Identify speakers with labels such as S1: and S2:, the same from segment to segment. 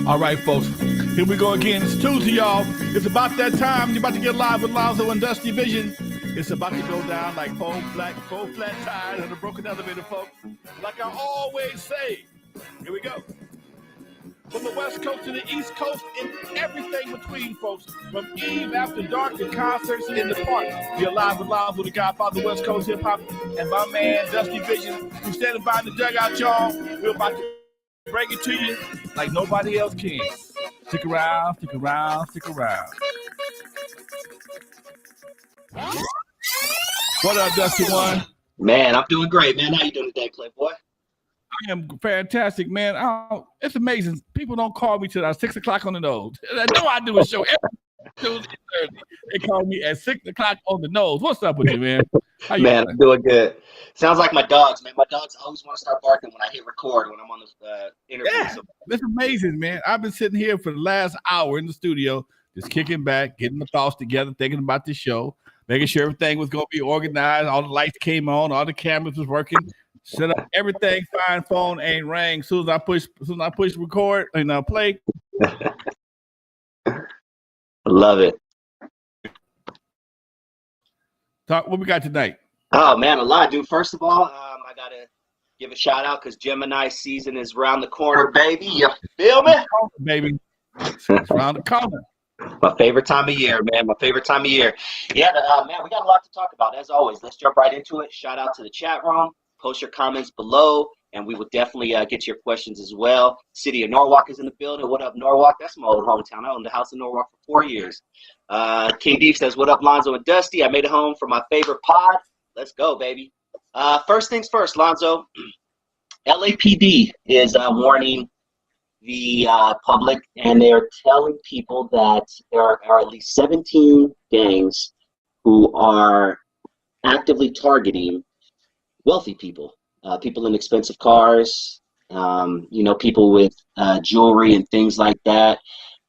S1: All right, folks, here we go again. It's Tuesday, y'all. It's about that time. You're about to get live with Lonzo and Dusty Vision. It's about to go down like four flat tires on a broken elevator, folks. Like I always say, here we go. From the West Coast to the East Coast and everything between, folks. From Eve after dark to concerts in the park. You're live with Lonzo, the Godfather, West Coast hip hop, and my man Dusty Vision, who's standing by in the dugout, y'all. We're about to bring it to you like nobody else can. Stick around, stick around, stick around. What up, Dusty One?
S2: Man, I'm doing great, man. How you doing today, Playboy?
S1: I am fantastic, man. It's amazing. People don't call me till 6 o'clock on the nose. I know I do a show every Tuesday, Thursday. They call me at 6 o'clock on the nose. What's up with you, man? How you
S2: man,
S1: doing?
S2: I'm doing good. Sounds like my dogs, man. My dogs always want to start barking when I hit record when I'm on the interview.
S1: Yeah, that's amazing, man. I've been sitting here for the last hour in the studio, just kicking back, getting my thoughts together, thinking about the show, making sure everything was going to be organized. All the lights came on, all the cameras was working. Set up everything fine. Phone ain't rang. Soon as I push record and play.
S2: Love it.
S1: Talk. What we got tonight?
S2: Oh man, a lot, dude. First of all, I gotta give a shout out because Gemini season is around the corner, baby. You feel me,
S1: baby? It's around the corner.
S2: My favorite time of year, man. My favorite time of year. Yeah, man. We got a lot to talk about as always. Let's jump right into it. Shout out to the chat room. Post your comments below, and we will definitely get to your questions as well. City of Norwalk is in the building. What up, Norwalk? That's my old hometown. I owned the house in Norwalk for 4 years. King Deep says, what up, Lonzo and Dusty? I made it home for my favorite pod. Let's go, baby. First things first, Lonzo. LAPD is warning the public, and they're telling people that there are at least 17 gangs who are actively targeting wealthy people, people in expensive cars, people with jewelry and things like that.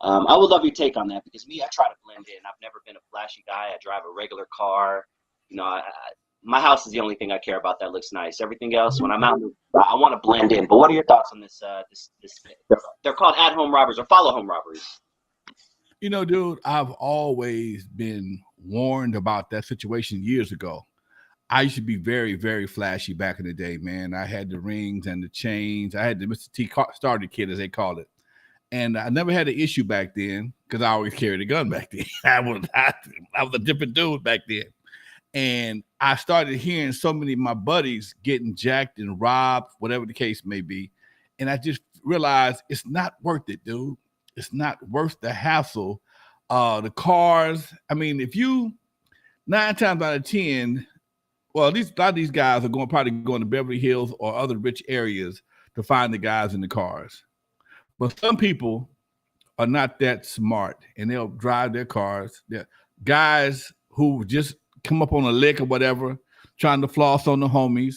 S2: I would love your take on that because I try to blend in. I've never been a flashy guy. I drive a regular car. My house is the only thing I care about that looks nice. Everything else, when I'm out, I want to blend in. But what are your thoughts on this? They're called at-home robbers or follow-home robberies.
S1: Dude, I've always been warned about that situation years ago. I used to be very, very flashy back in the day, man. I had the rings and the chains. I had the Mr. T starter kit, as they called it. And I never had an issue back then because I always carried a gun back then. I was a different dude back then. And I started hearing so many of my buddies getting jacked and robbed, whatever the case may be. And I just realized it's not worth it, dude. It's not worth the hassle. The cars, if you 9 times out of 10, well, at least a lot of these guys are probably going to Beverly Hills or other rich areas to find the guys in the cars. But some people are not that smart, and they'll drive their cars. They're guys who just come up on a lick or whatever, trying to floss on the homies,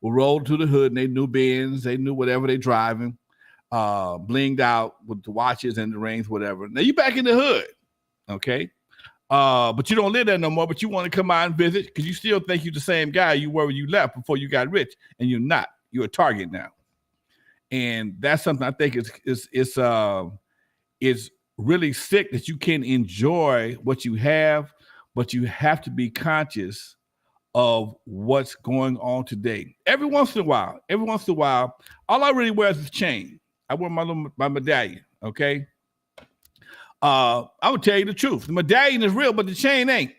S1: will roll to the hood in they new Benz, they knew whatever they driving, blinged out with the watches and the rings, whatever. Now you back in the hood, okay? But you don't live there no more, but you want to come out and visit because you still think you're the same guy you were when you left before you got rich, and you're not. You're a target now. And that's something I think is really sick that you can enjoy what you have, but you have to be conscious of what's going on today. Every once in a while, all I really wear is a chain. I wear my medallion, okay? I would tell you the truth. The medallion is real, but the chain ain't.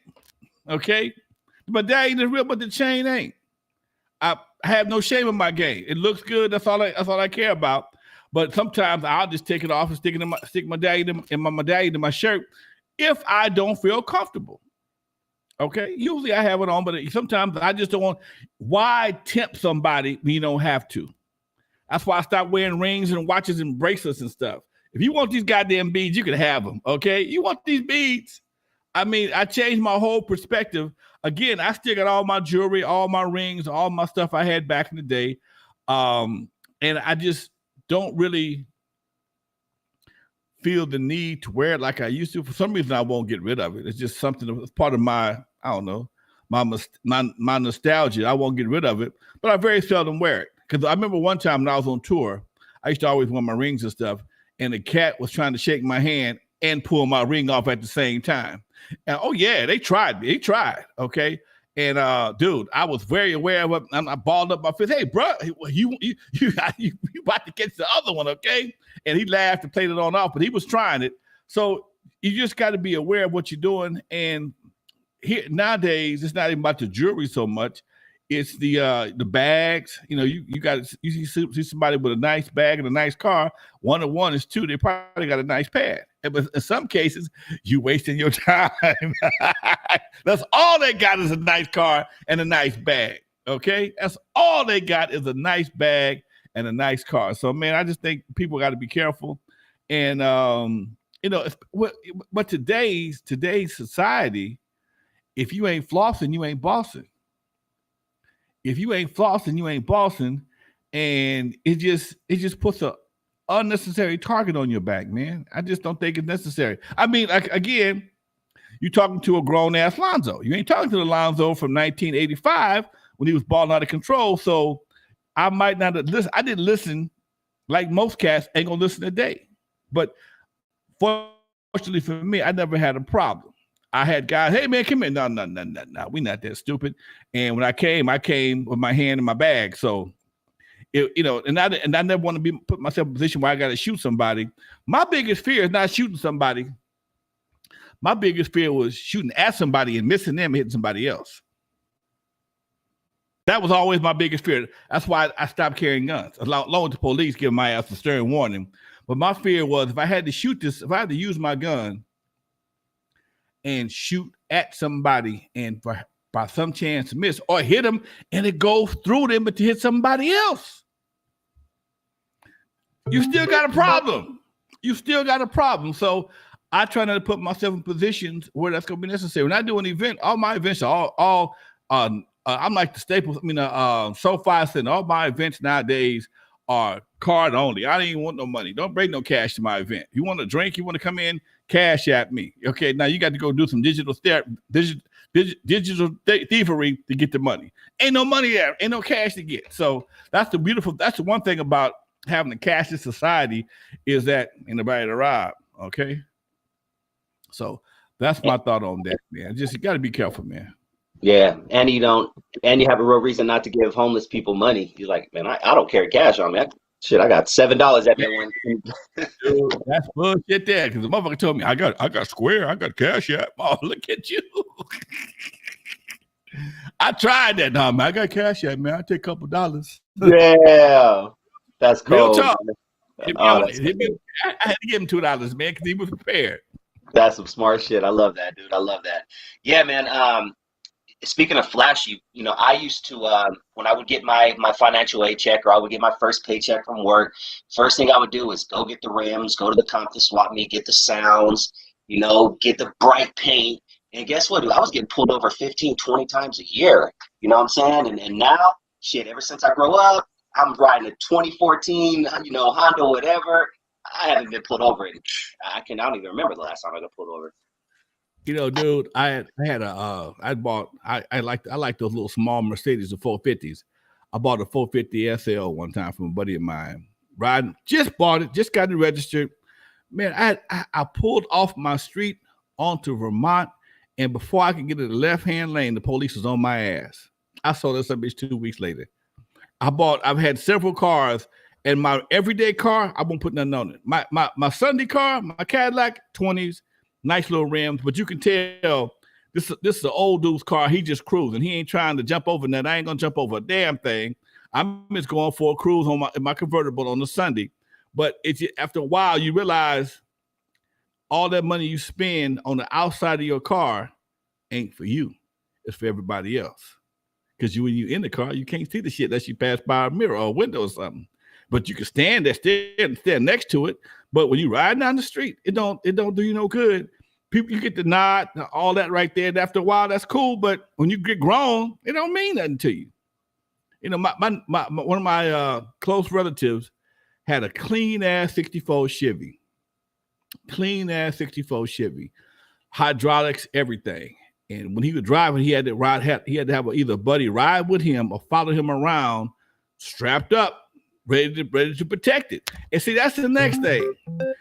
S1: Okay? The medallion is real, but the chain ain't. I have no shame in my game. It looks good. That's all I care about. But sometimes I'll just take it off and stick medallion in my medallion in my shirt if I don't feel comfortable. Okay? Usually I have it on, but sometimes I just don't want. Why tempt somebody when you don't have to? That's why I stopped wearing rings and watches and bracelets and stuff. If you want these goddamn beads, you can have them, okay? You want these beads? I changed my whole perspective. Again, I still got all my jewelry, all my rings, all my stuff I had back in the day. And I just don't really feel the need to wear it like I used to. For some reason, I won't get rid of it. It's just something that's part of my, I don't know, my nostalgia. I won't get rid of it, but I very seldom wear it. Because I remember one time when I was on tour, I used to always wear my rings and stuff. and the cat was trying to shake my hand and pull my ring off at the same time. And oh yeah, they tried me. They tried. Okay. And dude, I was very aware of it. I balled up my fist. Hey, bro, you about to catch the other one, okay? And he laughed and played it on off, but he was trying it. So you just got to be aware of what you're doing. And here nowadays, it's not even about the jewelry so much. It's the bags. You know, you see somebody with a nice bag and a nice car. 1 to 1 is 2. They probably got a nice pad. But in some cases, you wasting your time. That's all they got is a nice car and a nice bag. Okay, that's all they got is a nice bag and a nice car. So man, I just think people got to be careful. And you know, but today's society, if you ain't flossing, you ain't bossing. If you ain't flossing, you ain't bossing, and it just puts a unnecessary target on your back, man. I just don't think it's necessary. I mean, like, again, you're talking to a grown-ass Lonzo. You ain't talking to the Lonzo from 1985 when he was balling out of control. So I might not have listened. I didn't listen like most cats ain't gonna listen today. But fortunately for me, I never had a problem. I had guys, hey man, come here. No. We're not that stupid. And when I came with my hand in my bag. So and I never want to put myself in a position where I got to shoot somebody. My biggest fear is not shooting somebody. My biggest fear was shooting at somebody and missing them and hitting somebody else. That was always my biggest fear. That's why I stopped carrying guns. Along with the police giving my ass a stern warning. But my fear was if I had to use my gun and shoot at somebody and by some chance miss or hit them and it goes through them but to hit somebody else, you still got a problem. So I try not to put myself in positions where that's going to be necessary. When I do an event, all my events are all I'm like the Staples. SoFi Center. All my events nowadays are card only. I don't even want no money. Don't bring no cash to my event. You want a drink? You want to come in? Cash at me. Okay, now you got to go do some digital thievery to get the money. Ain't no money there. Ain't no cash to get. So that's the one thing about having a cashless society is that ain't nobody to rob. Okay. So that's my thought on that, man. Just you got to be careful, man.
S2: Yeah, and you have a real reason not to give homeless people money. You're like, man, I don't carry cash on me. I got $7 at me.
S1: Dude, that's bullshit there. Because the motherfucker told me I got Square, I got Cash App. Oh, look at you. I tried that. No, man, I got Cash App, man. I take a couple dollars.
S2: Yeah, that's cool.
S1: Real talk. I had to give him $2, man, because he was prepared.
S2: That's some smart shit. I love that, dude. I love that. Yeah, man. Speaking of flashy, I used to, when I would get my financial aid check or I would get my first paycheck from work, first thing I would do is go get the rims, go to the Compton swap meet, get the sounds, get the bright paint. And guess what, dude? I was getting pulled over 15, 20 times a year. You know what I'm saying? And now, shit, ever since I grow up, I'm riding a 2014, Honda, whatever. I haven't been pulled over. I don't even remember the last time I got pulled over.
S1: Dude, I like those little small Mercedes, the 450s. I bought a 450 SL one time from a buddy of mine. Riding, just bought it, just got it registered. Man, I pulled off my street onto Vermont, and before I could get to the left-hand lane, the police was on my ass. I saw this bitch 2 weeks later. I've had several cars, and my everyday car, I won't put nothing on it. My Sunday car, my Cadillac, 20s. Nice little rims, but you can tell this is an old dude's car. He just cruising. He ain't trying to jump over that. I ain't gonna jump over a damn thing. I'm just going for a cruise on my convertible on the Sunday. But after a while, you realize all that money you spend on the outside of your car ain't for you. It's for everybody else. Because when you're in the car, you can't see the shit unless you pass by a mirror or a window or something. But you can stand there, stand next to it. But when you ride down the street, it don't do you no good. People, you get the nod, all that right there. And after a while, that's cool. But when you get grown, it don't mean nothing to you. One of my close relatives had a clean ass 64 Chevy. Hydraulics, everything. And when he was driving, he had to have either a buddy ride with him or follow him around, strapped up, ready to protect it. And see, that's the next thing.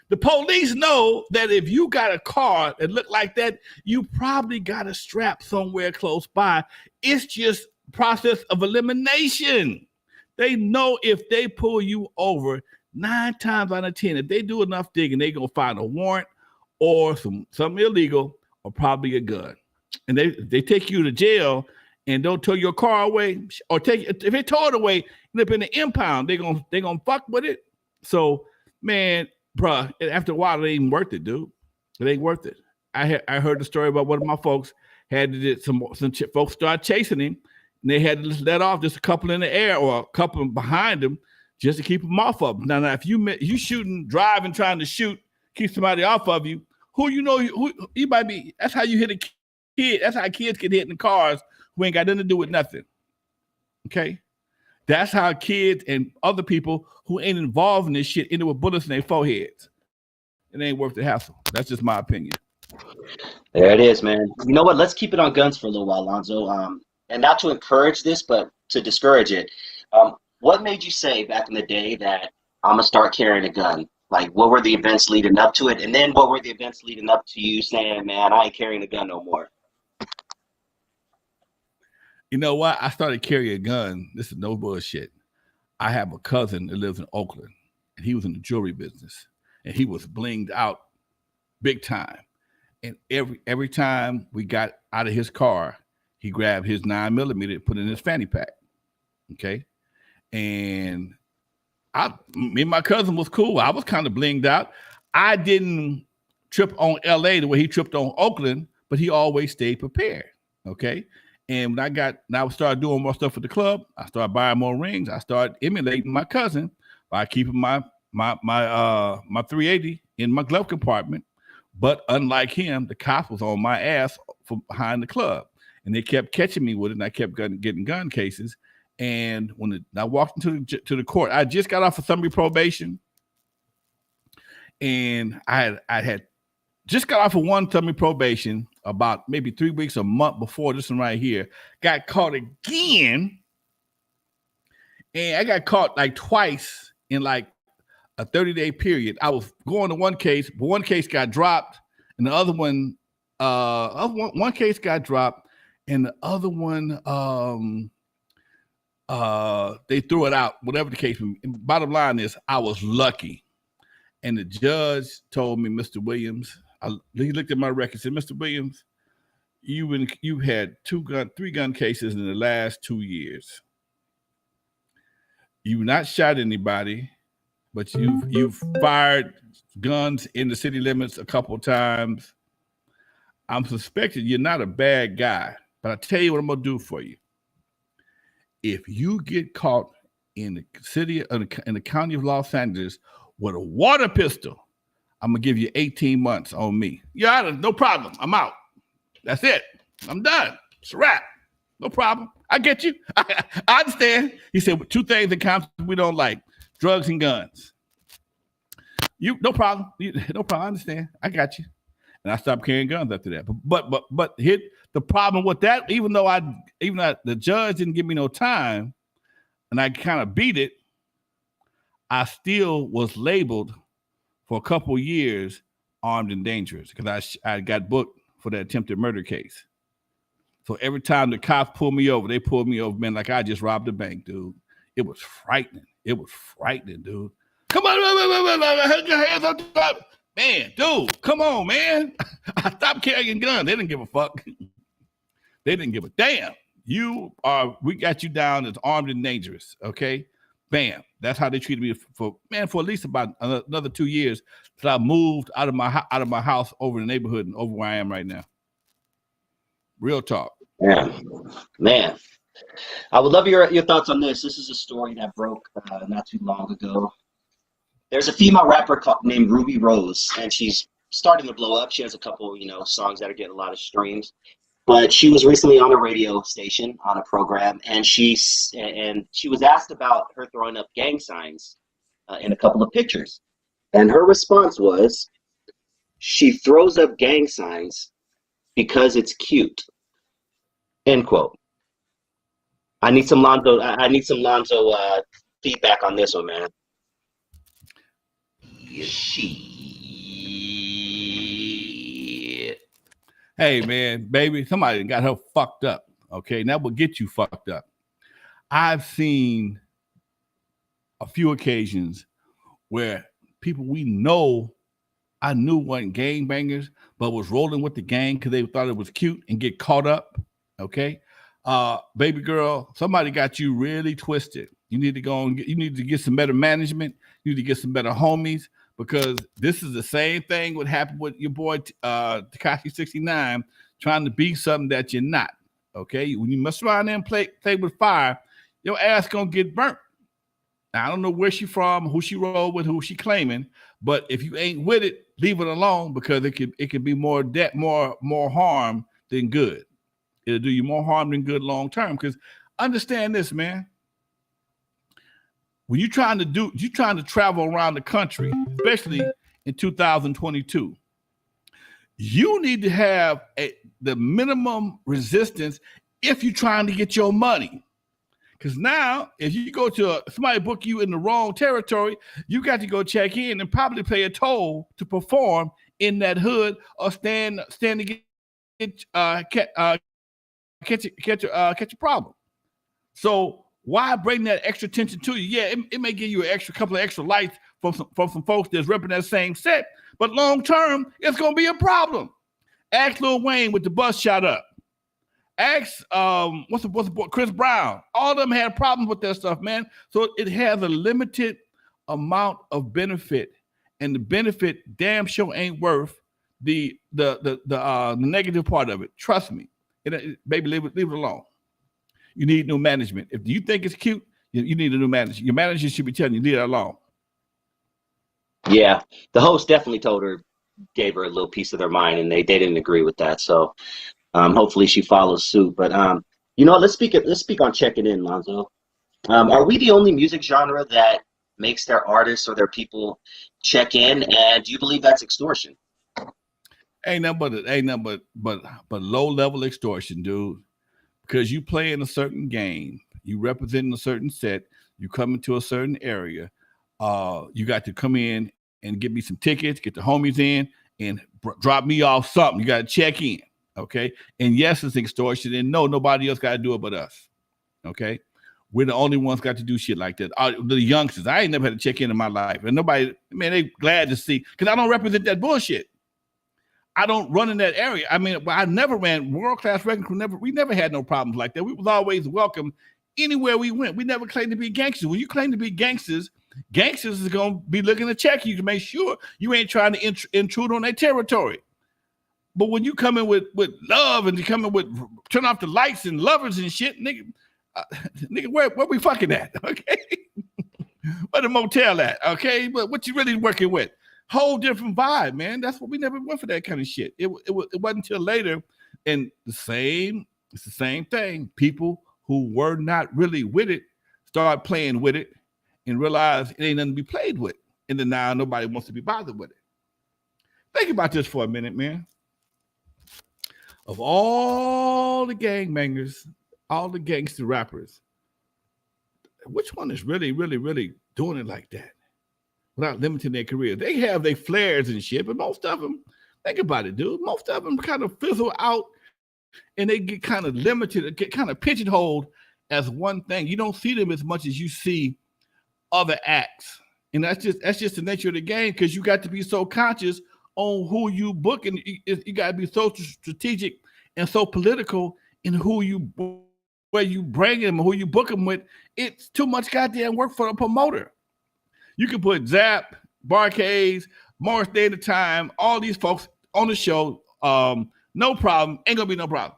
S1: The police know that if you got a car that look like that, you probably got a strap somewhere close by. It's just process of elimination. They know if they pull you over 9 times out of 10, if they do enough digging, they're gonna find a warrant or something illegal or probably a gun. And they take you to jail and don't tow your car away, or if they tow it away, end up in the impound, they're gonna fuck with it. So, man, bruh, after a while, it ain't even worth it, dude. It ain't worth it. I heard the story about one of my folks had to do some folks started chasing him, and they had to let off just a couple in the air or a couple behind him just to keep them off of him. Now if you shooting, driving, trying to shoot, keep somebody off of you, who you might be. That's how you hit a kid. That's how kids get hit in the cars who ain't got nothing to do with nothing. Okay? That's how kids and other people who ain't involved in this shit end up with bullets in their foreheads. It ain't worth the hassle. That's just my opinion.
S2: There it is, man. You know what? Let's keep it on guns for a little while, Lonzo. And not to encourage this, but to discourage it. What made you say back in the day that I'm going to start carrying a gun? Like, what were the events leading up to it? And then what were the events leading up to you saying, man, I ain't carrying a gun no more?
S1: You know what? I started carrying a gun. This is no bullshit. I have a cousin that lives in Oakland, and he was in the jewelry business, and he was blinged out big time. And every time we got out of his car, he grabbed his 9mm and put it in his fanny pack. Okay. And me and my cousin was cool. I was kind of blinged out. I didn't trip on LA the way he tripped on Oakland, but he always stayed prepared. Okay. And when I started doing more stuff at the club, I started buying more rings. I started emulating my cousin by keeping my 380 in my glove compartment. But unlike him, the cops was on my ass from behind the club, and they kept catching me with it. And I kept getting gun cases. And when I walked into the court, I just got off of summary probation, and I had just got off of one summary probation about maybe 3 weeks, a month before this one right here. Got caught again, and I got caught like twice in like a 30-day period. I was going to one case, but one case got dropped, and the other one, one case got dropped, and the other one, they threw it out. Whatever the case. Bottom line is, I was lucky, and the judge told me, Mr. Williams, he looked at my record and said, Mr. Williams, you had 3 gun cases in the last 2 years. You've not shot anybody, but you've fired guns in the city limits a couple of times. I'm suspecting you're not a bad guy, but I tell you what I'm gonna do for you. If you get caught in the city in the county of Los Angeles with a water pistol, I'm gonna give you 18 months on me. Yeah, no problem. I'm out. That's it. I'm done. It's a wrap. No problem. I get you. I understand. He said 2 things in common we don't like: drugs and guns. No problem. No problem. I understand. I got you. And I stopped carrying guns after that. But hit the problem with that. Even though the judge didn't give me no time, and I kind of beat it, I still was labeled for a couple of years armed and dangerous because I got booked for that attempted murder case. So every time the cops pulled me over, they pulled me over, man, like I just robbed a bank, dude. It was frightening. Dude. Come on, hold your hands up, man, dude. Come on, man. I stopped carrying guns. They didn't give a fuck. They didn't give a damn. We got you down as armed and dangerous. Okay, bam. That's how they treated me for at least about another 2 years till I moved out of my house over the neighborhood and over where I am right now. Real talk.
S2: Yeah, man. I would love your thoughts on this. This is a story that broke not too long ago. There's a female rapper named Ruby Rose, and she's starting to blow up. She has a couple, songs that are getting a lot of streams. But she was recently on a radio station on a program, and she was asked about her throwing up gang signs in a couple of pictures. And her response was, she throws up gang signs because it's cute. End quote. I need some Lonzo feedback on this one, man.
S1: Hey, man, baby, somebody got her fucked up. Okay, that will get you fucked up. I've seen a few occasions where people we know, I knew weren't gangbangers, but was rolling with the gang because they thought it was cute and get caught up. Okay, baby girl, somebody got you really twisted. You need to go and you need to get some better management. You need to get some better homies, because this is the same thing what happened with your boy Tekashi 69 trying to be something that you're not. Okay, when you mess around there and play with fire, your ass gonna get burnt. Now, I don't know where she from, who she rolled with, who she claiming, but if you ain't with it, leave it alone, because it could be more harm than good. It'll do you more harm than good long term. Because understand this, man. When you're trying to travel around the country, especially in 2022, you need to have the minimum resistance if you're trying to get your money. Because now, if you go to somebody book you in the wrong territory, you got to go check in and probably pay a toll to perform in that hood, or stand to catch a problem. So why bring that extra attention to you? Yeah, it may give you a couple of extra lights from some folks that's repping that same set, but long term, it's gonna be a problem. Ask Lil Wayne with the bus shot up. Ask what's the boy, Chris Brown. All of them had problems with that stuff, man. So it has a limited amount of benefit, and the benefit damn sure ain't worth the negative part of it. Trust me, baby, leave it alone. You need new management. If you think it's cute, you need a new manager. Your manager should be telling you, leave it alone.
S2: Yeah, the host definitely gave her a little piece of their mind, and they didn't agree with that. So hopefully she follows suit. But let's speak on checking in, Lonzo. Are we the only music genre that makes their artists or their people check in? And do you believe that's extortion?
S1: Ain't nothing but low level extortion, dude. Because you play in a certain game, you represent a certain set, you come into a certain area, you got to come in and get me some tickets, get the homies in, and drop me off something. You got to check in, okay? And yes, it's extortion, and no, nobody else got to do it but us, okay? We're the only ones got to do shit like that. The youngsters, I ain't never had to check in my life, and nobody, man, they glad to see, because I don't represent that bullshit. I don't run in that area. I mean, I never ran world-class record crew. We never had no problems like that. We was always welcome anywhere we went. We never claimed to be gangsters. When you claim to be gangsters is going to be looking to check you to make sure you ain't trying to intrude on their territory. But when you come in with love, and you come in with turn off the lights and lovers and shit, nigga, where we fucking at, okay? Where the motel at, okay? But what you really working with? Whole different vibe, man. That's what we never went for, that kind of shit. It wasn't until later, and it's the same thing. People who were not really with it start playing with it and realize it ain't nothing to be played with. And then now nobody wants to be bothered with it. Think about this for a minute, man. Of all the gangbangers, all the gangster rappers, which one is really, really, really doing it like that without limiting their career? They have their flares and shit, but most of them, think about it, dude. Most of them kind of fizzle out, and they get kind of limited, get kind of pigeonholed as one thing. You don't see them as much as you see other acts, and that's just the nature of the game, because you got to be so conscious on who you book, and you got to be so strategic and so political in where you bring them, who you book them with. It's too much goddamn work for a promoter. You can put Zap, Barcades, Morris Day at a Time, all these folks on the show. No problem. Ain't gonna be no problem.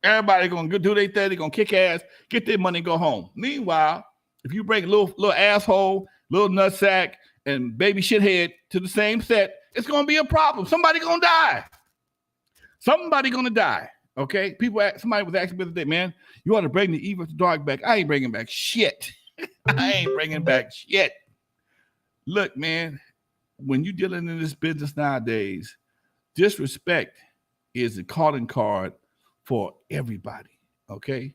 S1: Everybody gonna do their thing. They're gonna kick ass, get their money, and go home. Meanwhile, if you bring a little asshole, little nutsack, and baby shithead to the same set, it's gonna be a problem. Somebody gonna die. Somebody gonna die. Okay? Somebody was asking me the other day, man, you ought to bring the evil to dark back. I ain't bringing back shit. I ain't bringing back shit. Look, man, when you're dealing in this business nowadays, disrespect is a calling card for everybody, okay?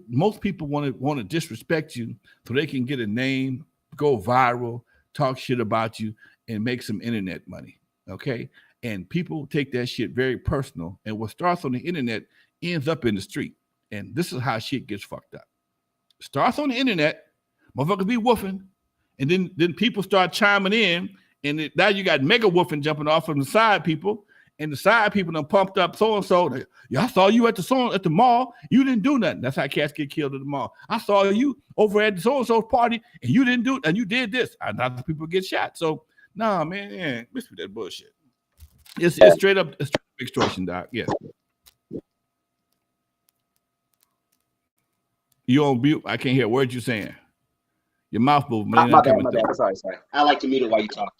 S1: Most people want to disrespect you so they can get a name, go viral, talk shit about you, and make some internet money. Okay. And people take that shit very personal. And what starts on the internet ends up in the street. And this is how shit gets fucked up. Starts on the internet, motherfuckers be woofing, and then people start chiming in, and now you got mega woofing jumping off from the side people, and the side people done pumped up so-and-so. Yeah, I saw you at the mall. You didn't do nothing. That's how cats get killed at the mall. I saw you over at the so-and-so party, and you didn't do it, and you did this. And other people get shot. So, nah, man, miss with that bullshit. It's straight up extortion, Doc. Yes. You on mute? I can't hear a word you're saying. Your mouth moving.
S2: My bad. Sorry. I like to mute it while you talk.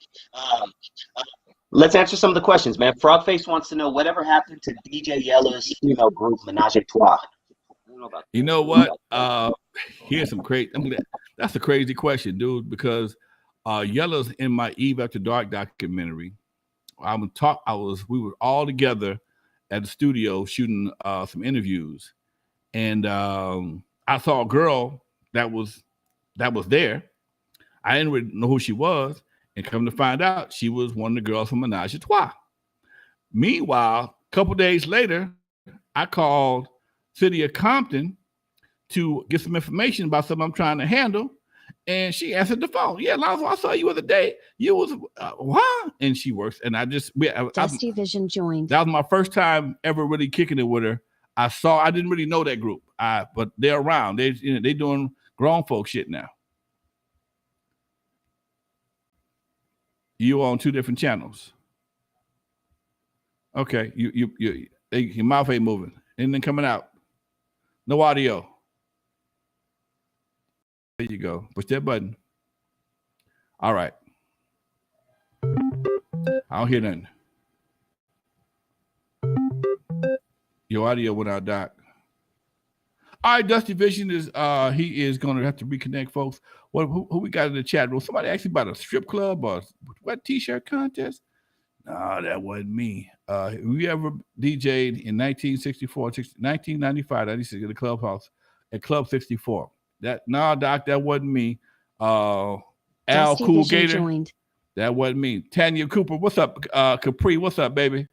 S2: Let's answer some of the questions, man. Frogface wants to know whatever happened to DJ Yellow's female group Menage a Trois.
S1: You know what? Here's some crazy. That's a crazy question, dude. Because Yellow's in my Eve After Dark documentary. We were all together at the studio shooting some interviews, and I saw a girl that was there. I didn't really know who she was, and come to find out, she was one of the girls from Menage a Trois. Meanwhile, a couple days later, I called City of Compton to get some information about something I'm trying to handle, and she answered the phone. Yeah, Lonzo, I saw you the other day. You was what? And she works, and
S3: Dusty Vision joined.
S1: That was my first time ever really kicking it with her. I didn't really know that group, but they're around. They doing grown folk shit now. You on two different channels. Okay, your mouth ain't moving. Anything coming out? No audio. There you go. Push that button. All right. I don't hear nothing. Your audio went out, Doc. All right, Dusty Vision is he is going to have to reconnect, folks. Who we got in the chat room? Somebody asked me about a strip club or what t-shirt contest? No, that wasn't me. We ever DJ'd in 1964, 1995, 96 at the clubhouse at Club 64. Doc, that wasn't me. Al
S3: Dusty
S1: Cool
S3: Vision
S1: Gator.
S3: Joined.
S1: That wasn't me. Tanya Cooper, what's up? Capri, what's up, baby?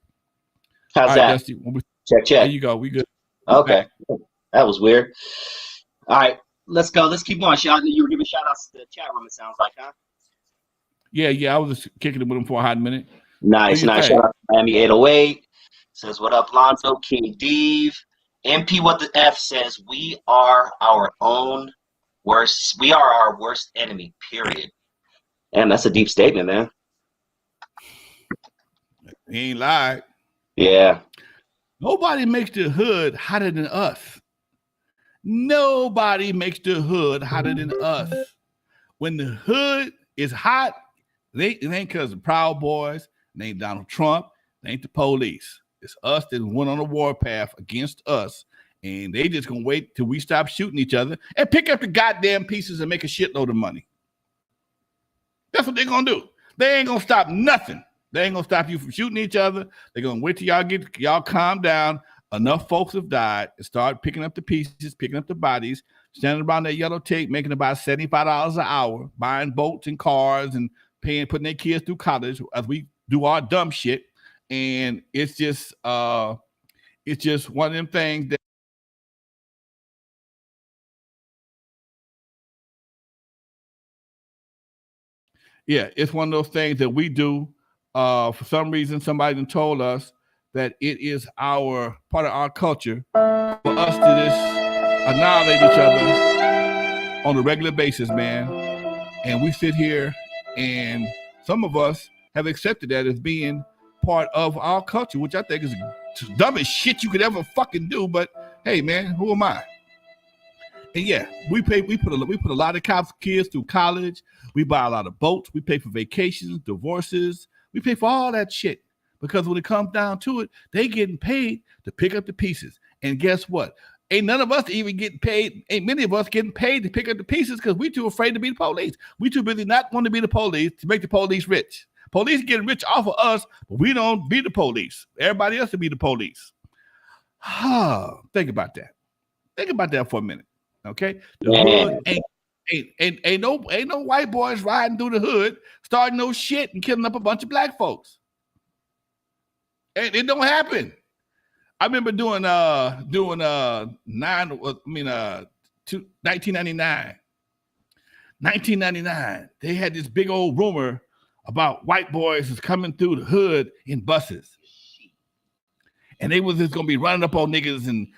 S2: How's that?
S1: Dusty,
S2: Check.
S1: there you go. We good.
S2: Okay. That was weird. All right, let's go. Let's keep going. You were giving shout outs to the chat room, it sounds like, huh?
S1: Yeah. I was just kicking it with him for a hot minute.
S2: Nice. Shout out to Miami 808. Says, what up, Lonzo? King Dave. MP What the F says, we are our worst enemy, period. And that's a deep statement, man.
S1: He ain't lied.
S2: Yeah.
S1: Nobody makes the hood hotter than us. Nobody makes the hood hotter than us. When the hood is hot, it ain't because of Proud Boys, it ain't Donald Trump, it ain't the police. It's us that went on a warpath against us, and they just gonna wait till we stop shooting each other and pick up the goddamn pieces and make a shitload of money. That's what they're gonna do. They ain't gonna stop nothing. They ain't gonna stop you from shooting each other. They're gonna wait till y'all calm down. Enough folks have died and start picking up the pieces, picking up the bodies, standing around that yellow tape, making about $75 an hour, buying boats and cars and putting their kids through college as we do our dumb shit. And it's just one of them things that it's one of those things that we do. For some reason, somebody told us that it is part of our culture for us to just annihilate each other on a regular basis, man. And we sit here, and some of us have accepted that as being part of our culture, which I think is the dumbest shit you could ever fucking do. But hey, man, who am I? And yeah, we put a lot of cops' kids through college. We buy a lot of boats. We pay for vacations, divorces. We pay for all that shit because when it comes down to it, they getting paid to pick up the pieces. And guess what? Ain't none of us even getting paid. Ain't many of us getting paid to pick up the pieces because we too afraid to be the police. We too busy not want to be the police to make the police rich. Police getting rich off of us, but we don't be the police. Everybody else to be the police. Think about that. Think about that for a minute. Okay, the
S2: Man.
S1: hood ain't no white boys riding through the hood, starting no shit and killing up a bunch of black folks. It don't happen. I remember doing 1999. 1999, they had this big old rumor about white boys is coming through the hood in buses. And they was just gonna be running up on niggas and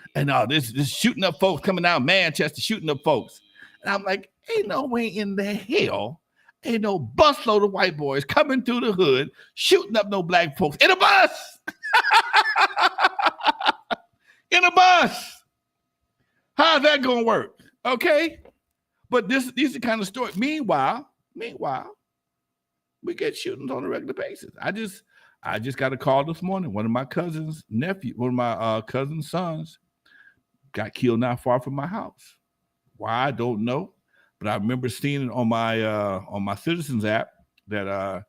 S1: this shooting up folks coming out of Manchester, shooting up folks. And I'm like, ain't no way in the hell, ain't no busload of white boys coming through the hood, shooting up no black folks in a bus. In a bus. How's that gonna work? Okay. But these are the kind of stories. Meanwhile, we get shootings on a regular basis. I just got a call this morning. One of my cousin's cousin's sons got killed not far from my house. Why, I don't know. But I remember seeing it on my Citizens app that I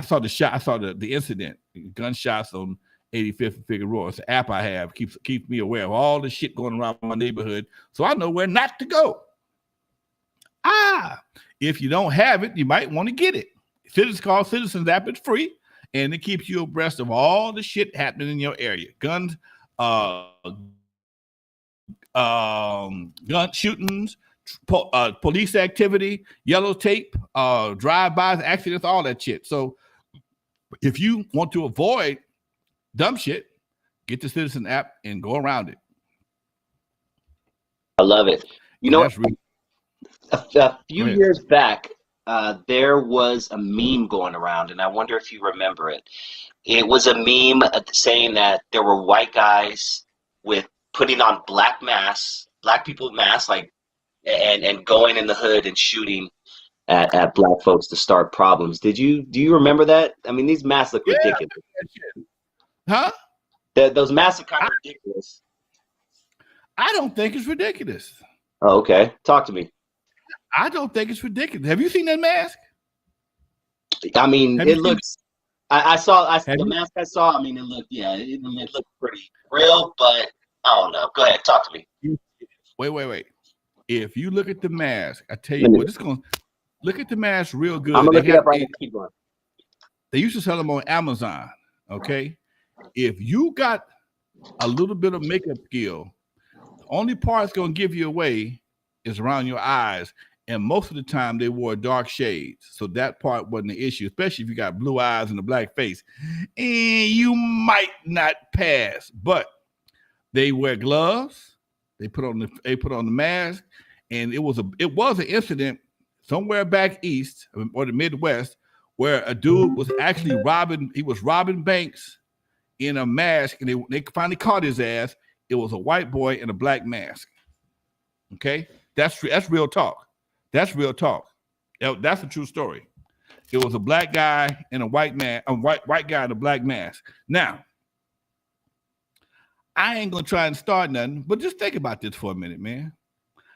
S1: saw the shot. I saw the incident, gunshots on 85th and Figueroa. It's an app I have, keeps me aware of all the shit going around my neighborhood, so I know where not to go. If you don't have it, you might want to get it. Citizens app. It's free, and it keeps you abreast of all the shit happening in your area. Guns, gun shootings, police activity, yellow tape, drive-bys, accidents, all that shit. So if you want to avoid dumb shit, get the Citizen app and go around it.
S2: I love it. You know, a few years back, there was a meme going around, and I wonder if you remember it. It was a meme saying that there were white guys with putting on black people masks, like, and going in the hood and shooting at black folks to start problems. Do you remember that? I mean, these masks look ridiculous.
S1: Huh?
S2: Those masks are kind of ridiculous.
S1: I don't think it's ridiculous.
S2: Oh, okay. Talk to me.
S1: I don't think it's ridiculous. Have you seen that mask?
S2: I mean, it looks. I saw the mask I saw. I mean, it looked pretty real, but I don't know. Go ahead, talk to me.
S1: Wait. If you look at the mask, I tell you what, it's gonna look at the mask real good.
S2: I'm gonna look it up right now. Keep going.
S1: They used to sell them on Amazon. Okay, if you got a little bit of makeup skill, the only part it's gonna give you away is around your eyes. And most of the time they wore dark shades. So that part wasn't an issue, especially if you got blue eyes and a black face. And you might not pass. But they wear gloves, they put on the mask, and it was an incident somewhere back east or the Midwest where a dude was actually robbing banks in a mask, and they finally caught his ass. It was a white boy in a black mask. Okay? That's real talk. That's real talk. That's a true story. It was a black guy and a white guy in a black mask. Now, I ain't gonna try and start nothing, but just think about this for a minute, man.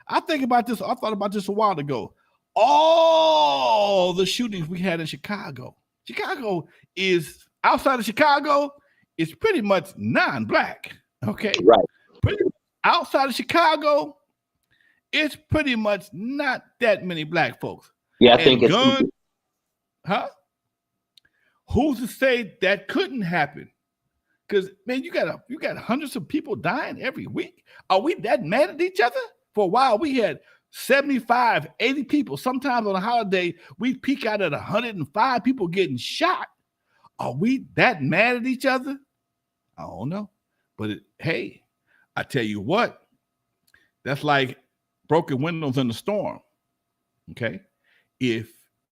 S1: I thought about this a while ago. All the shootings we had in Chicago. Chicago is outside of Chicago, it's pretty much non-black. Okay.
S2: Right.
S1: Outside of Chicago, it's pretty much not that many black folks.
S2: Yeah, I think it's
S1: huh? Who's to say that couldn't happen? Because man, you got hundreds of people dying every week. Are we that mad at each other? For a while, we had 75, 80 people. Sometimes on a holiday, we peak out at 105 people getting shot. Are we that mad at each other? I don't know. But hey, I tell you what, that's like broken windows in the storm. Okay, I'm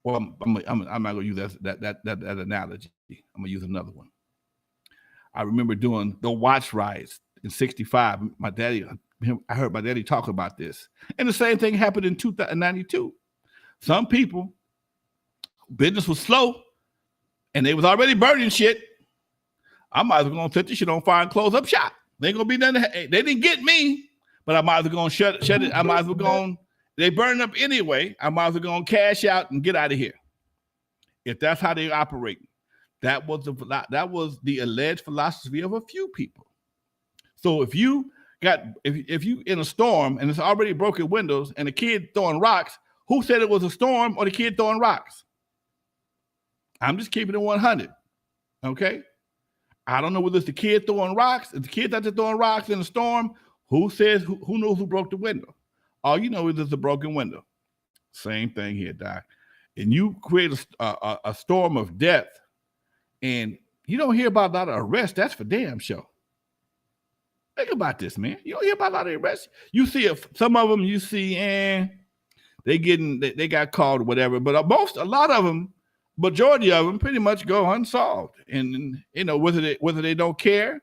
S1: not gonna use that analogy. I'm gonna use another one. I remember doing the watch riots in '65. I heard my daddy talk about this, and the same thing happened in 1992. Some people, business was slow, and they was already burning shit. I might as well gonna set this shit on fire and close up shop. They ain't gonna be nothing. They didn't get me. But I might as well go and shut it. I might as well go on. They burn up anyway. I might as well go and cash out and get out of here. If that's how they operate, that was the alleged philosophy of a few people. So if you if you in a storm and it's already broken windows and the kid throwing rocks, who said it was a storm or the kid throwing rocks? I'm just keeping it 100. Okay. I don't know whether it's the kid throwing rocks. If the kid's out there throwing rocks in a storm, who knows who broke the window? All you know is it's a broken window. Same thing here, Doc. And you create a storm of death, and you don't hear about a lot of arrests. That's for damn sure. Think about this, man. You don't hear about a lot of arrests. You see some of them. You see, they got called or whatever. But a lot of them, majority of them, pretty much go unsolved. And you know whether they don't care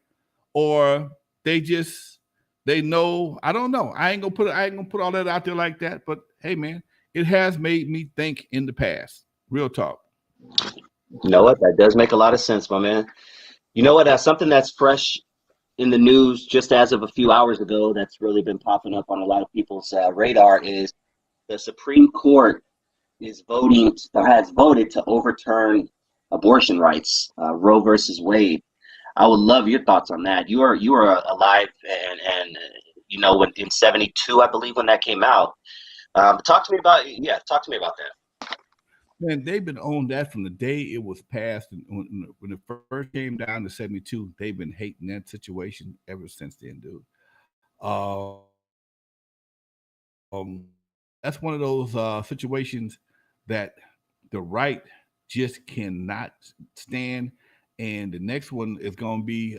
S1: or they know. I don't know. I ain't gonna put all that out there like that. But hey, man, it has made me think in the past. Real talk.
S2: You know what? That does make a lot of sense, my man. You know what? Something that's fresh in the news just as of a few hours ago that's really been popping up on a lot of people's radar is the Supreme Court has voted to overturn abortion rights, Roe versus Wade. I would love your thoughts on that. You were alive and you know, in 1972, I believe, when that came out. Talk to me about that.
S1: Man, they've been on that from the day it was passed. And when it first came down to 1972, they've been hating that situation ever since then, dude. That's one of those situations that the right just cannot stand. And the next one is going to be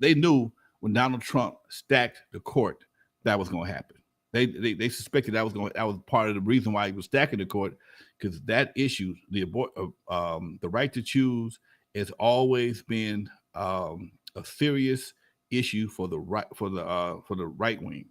S1: they knew when Donald Trump stacked the court that was going to happen. They suspected that was part of the reason why he was stacking the court, because that issue, the right to choose, has always been a serious issue for the right wing,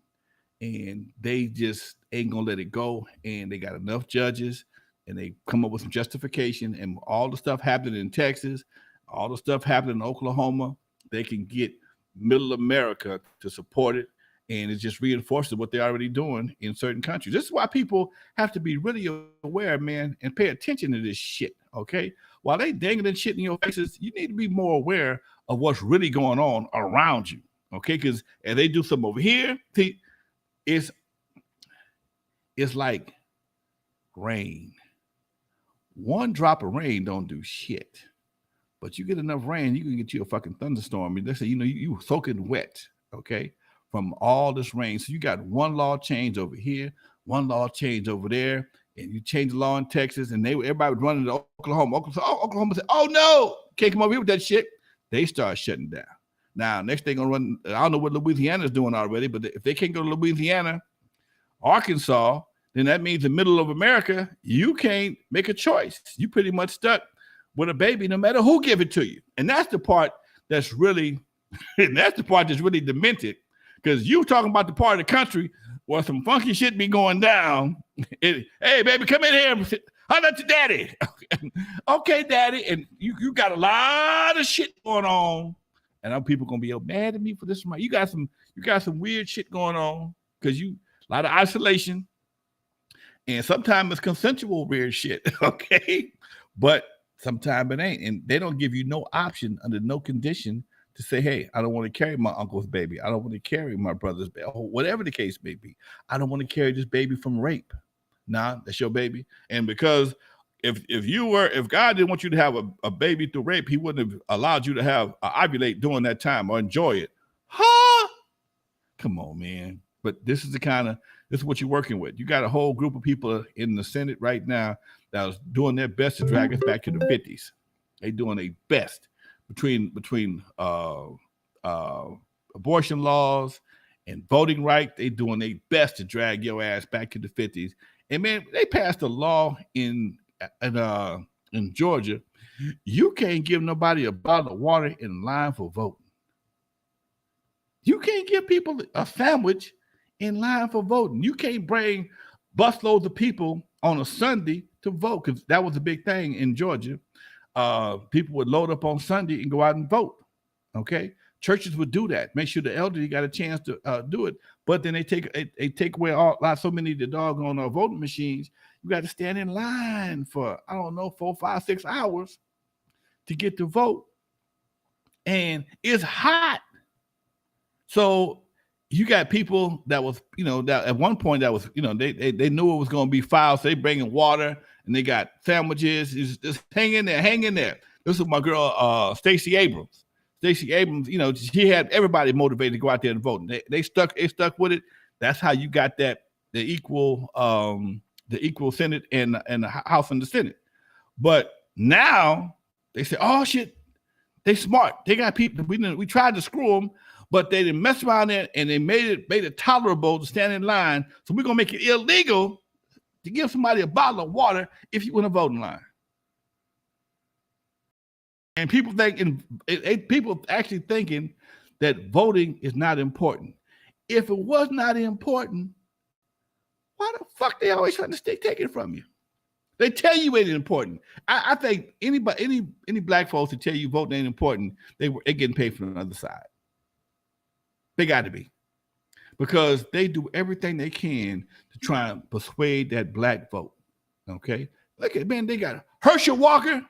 S1: and they just ain't gonna let it go. And they got enough judges, and they come up with some justification. And all the stuff happening in Texas, all the stuff happening in Oklahoma, they can get Middle America to support it. And it just reinforces what they're already doing in certain countries. This is why people have to be really aware, man, and pay attention to this shit, okay? While they dangling shit in your faces, you need to be more aware of what's really going on around you, okay? Because if they do something over here, see, it's like rain. One drop of rain don't do shit. But you get enough rain, you can get you a fucking thunderstorm. I mean, let's say, you know, you soaking wet, okay? From all this rain. So you got one law change over here, one law change over there, and you change the law in Texas, and everybody was running to Oklahoma. Oklahoma said, oh no, can't come over here with that shit. They start shutting down. Now, next thing gonna run, I don't know what Louisiana's doing already, but if they can't go to Louisiana, Arkansas, then that means the middle of America, you can't make a choice. You pretty much stuck with a baby no matter who give it to you. And that's the part that's really, demented. Because you talking about the part of the country where some funky shit be going down. Hey, baby, come in here. Holler at your daddy. Okay, daddy. And you got a lot of shit going on. And other people gonna be mad at me for this. You got some weird shit going on because a lot of isolation. And sometimes it's consensual weird shit. Okay. But sometimes it ain't. And they don't give you no option under no condition to say, hey, I don't want to carry my uncle's baby. I don't want to carry my brother's baby, or whatever the case may be. I don't want to carry this baby from rape. Nah, that's your baby. And because if God didn't want you to have a baby through rape, he wouldn't have allowed you to have ovulate during that time or enjoy it. Huh? Come on, man. But this is what you're working with. You got a whole group of people in the Senate right now that is doing their best to drag us back to the 50s. They're doing their best. Between abortion laws and voting rights, they doing their best to drag your ass back to the 50s. And man, they passed a law in Georgia. You can't give nobody a bottle of water in line for voting. You can't give people a sandwich in line for voting. You can't bring busloads of people on a Sunday to vote, because that was a big thing in Georgia. People would load up on Sunday and go out and vote. Okay, churches would do that. Make sure the elderly got a chance to do it. But then they take away so many of the doggone voting machines. You got to stand in line for 4, 5, 6 hours to get to vote, and it's hot. So you got people that was, that at one point that was, they knew it was going to be foul. So they bringing water and they got sandwiches. Just hang in there. This is my girl, Stacey Abrams. Stacey Abrams, she had everybody motivated to go out there and vote. They stuck with it. That's how you got the equal Senate and the House and the Senate. But now they say, oh shit, they smart. They got people. We tried to screw them, but they didn't mess around there and they made it tolerable to stand in line. So we're gonna make it illegal to give somebody a bottle of water if you want to vote in line. And people actually thinking that voting is not important. If it was not important, why the fuck they always trying to take it from you? They tell you it ain't important. I think any black folks that tell you voting ain't important, they're getting paid from the other side. They got to be, because they do everything they can to try and persuade that black vote. Okay, look at, man, they got Herschel Walker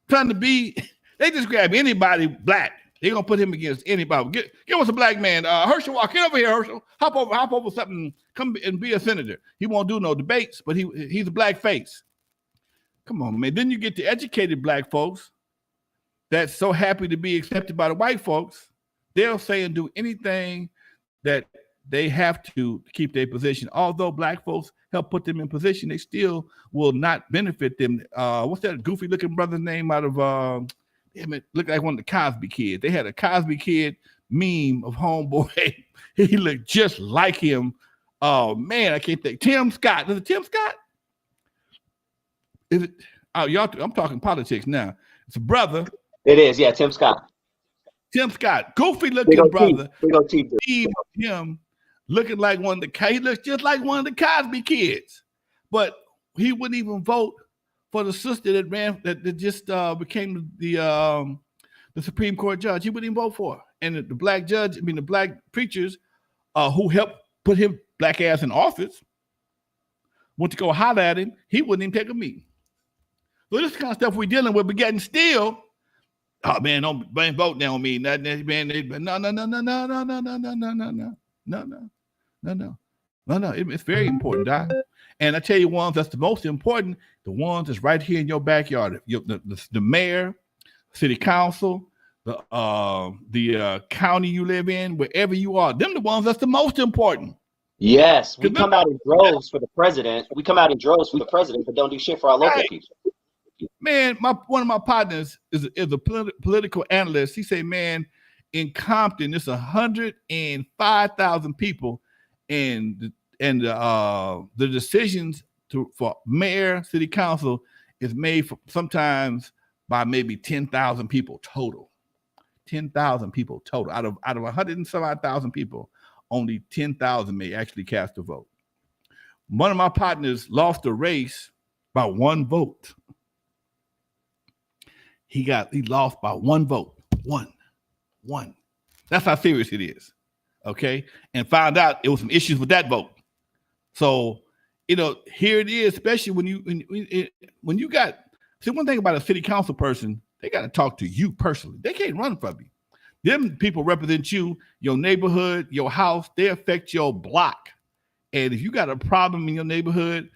S1: trying to be. They just grab anybody black. They're gonna put him against anybody. Give us a black man. Herschel Walker, get over here, Herschel. Hop over something. Come and be a senator. He won't do no debates, but he's a black face. Come on, man. Then you get the educated black folks that's so happy to be accepted by the white folks. They'll say and do anything that they have to keep their position. Although black folks help put them in position, they still will not benefit them. What's that goofy looking brother's name out of damn it, looked like one of the Cosby kids. They had a Cosby kid meme of homeboy. He looked just like him. Oh man, I can't think. Tim Scott. Is it Tim Scott? Is it? Oh, y'all. I'm talking politics now. It's a brother.
S2: It is, yeah. Tim Scott.
S1: Tim Scott, goofy looking brother. Him looking like one of the. He looks just like one of the Cosby kids, but he wouldn't even vote for the sister that ran that just became the Supreme Court judge. He wouldn't even vote for her. And the black judge, the black preachers who helped put him black ass in office went to go holler at him. He wouldn't even take a meeting. So this kind of stuff we're dealing with, but getting still. Oh man, don't vote now on me. No. It's very important, Doc. And I tell you, ones that's the most important, the ones that's right here in your backyard. The mayor, city council, the county you live in, wherever you are, them the ones that's the most important.
S2: Yes, we come out in droves for the president. We come out in droves for the president, but don't do shit for our local people.
S1: Man, one of my partners is a political analyst. He said, man, in Compton, it's 105,000 people, and the decisions for mayor, city council is made sometimes by maybe 10,000 people total. 10,000 people total. Out of 105,000 people, only 10,000 may actually cast a vote. One of my partners lost a race by one vote. He lost by one vote. One. That's how serious it is. Okay. And found out it was some issues with that vote. So, here it is, especially when you got, see, one thing about a city council person, they got to talk to you personally. They can't run from you. Them people represent you, your neighborhood, your house. They affect your block. And if you got a problem in your neighborhood,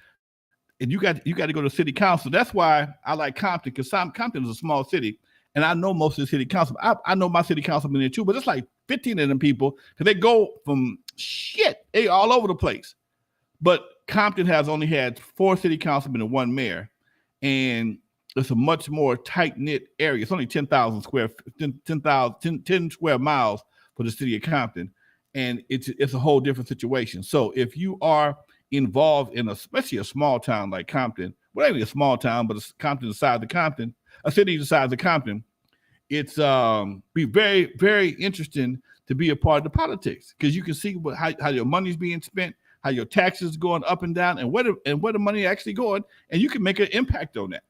S1: and you got to go to city council. That's why I like Compton, because Compton is a small city, and I know most of the city council. I know my city councilman there too, but it's like 15 of them people, because they go from they all over the place. But Compton has only had 4 city councilmen and 1 mayor, and it's a much more tight-knit area. It's only 10 square miles for the city of Compton, and it's a whole different situation. So if you are involved in especially a small town like Compton, well, ain't a small town, but it's Compton the size of Compton, a city the size of Compton, it's be very, very interesting to be a part of the politics, because you can see how your money's being spent, how your taxes going up and down, and where the money actually going, and you can make an impact on that.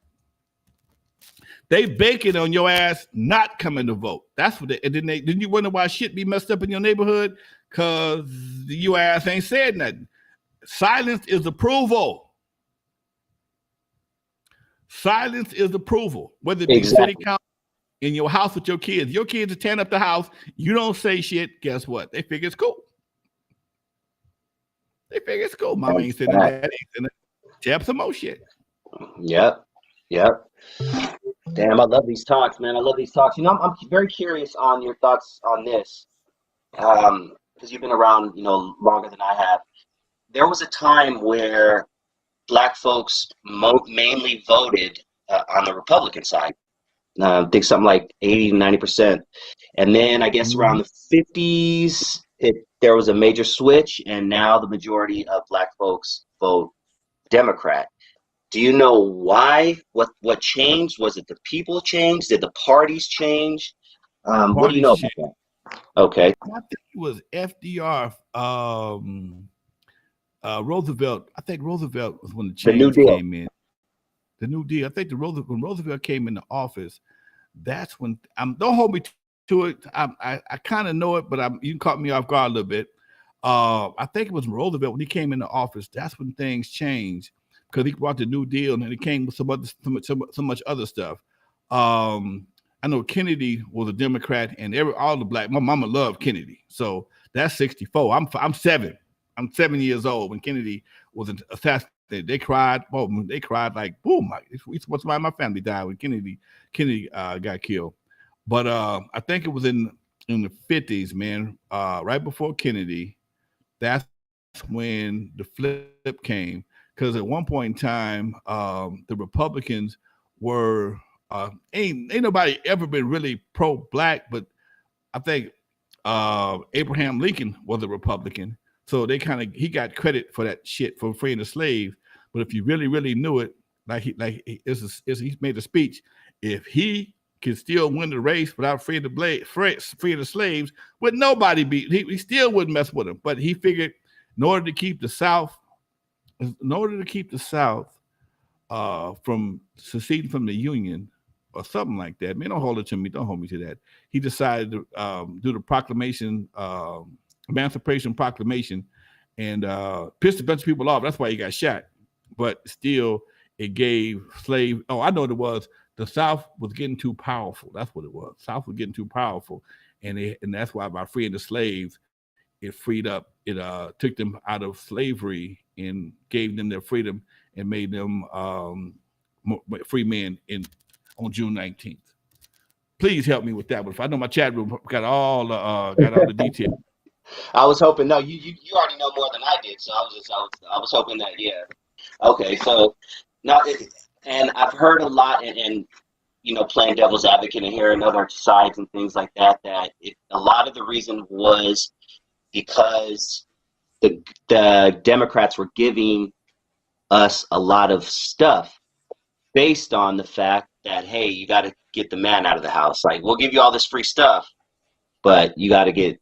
S1: They banking on your ass not coming to vote. That's what then you wonder why shit be messed up in your neighborhood, because your ass ain't said nothing. Silence is approval. Silence is approval. Whether it be city council, in your house with your kids. Your kids are tearing up the house. You don't say shit. Guess what? They figure it's cool. They figure it's cool. Mama ain't sitting there. Daddy ain't sitting there. Tap some more shit.
S2: Yep. Damn, I love these talks, man. I love these talks. I'm very curious on your thoughts on this, because you've been around, longer than I have. There was a time where Black folks mainly voted on the Republican side. I think something like 80 to 90%. And then I guess around the 50s, there was a major switch, and now the majority of Black folks vote Democrat. Do you know why? What changed? Was it the people changed? Did the parties change? What do you know about that? Okay.
S1: I think it was FDR, Roosevelt. I think Roosevelt was when the change came in. The New Deal. I think when Roosevelt came into office, that's when don't hold me to it. I kind of know it, but you caught me off guard a little bit. I think it was Roosevelt when he came into office. That's when things changed because he brought the New Deal and it came with so much other stuff. I know Kennedy was a Democrat, and all the Black. My mama loved Kennedy, so that's 64. I'm 7. I'm 7 years old when Kennedy was assassinated. They cried. Oh, they cried like, boom! Somebody in my family died when Kennedy got killed. But I think it was in the 50s, man. Right before Kennedy, that's when the flip came. Because at one point in time, the Republicans were ain't nobody ever been really pro-Black, but I think Abraham Lincoln was a Republican. So he got credit for that shit for freeing the slaves. But if you really, really knew it, he made a speech. If he could still win the race without freeing the slaves, would nobody beat? He still wouldn't mess with them. But he figured, in order to keep the South from seceding from the Union or something like that, man, don't hold it to me. Don't hold me to that. He decided to do the proclamation. Emancipation Proclamation, and pissed a bunch of people off. That's why he got shot. But still, it gave slave. Oh, I know what it was. The South was getting too powerful. That's what it was. South was getting too powerful, and that's why by freeing the slaves, it freed up. It took them out of slavery and gave them their freedom and made them free men on June 19th. Please help me with that one. If I know my chat room got all the details.
S2: I was hoping. No, you already know more than I did, so I was hoping that. Yeah. Okay, so now, and I've heard a lot, and playing devil's advocate and hearing other sides and things like that. A lot of the reason was because the Democrats were giving us a lot of stuff based on the fact that, hey, you got to get the man out of the house. Like, we'll give you all this free stuff, but you got to get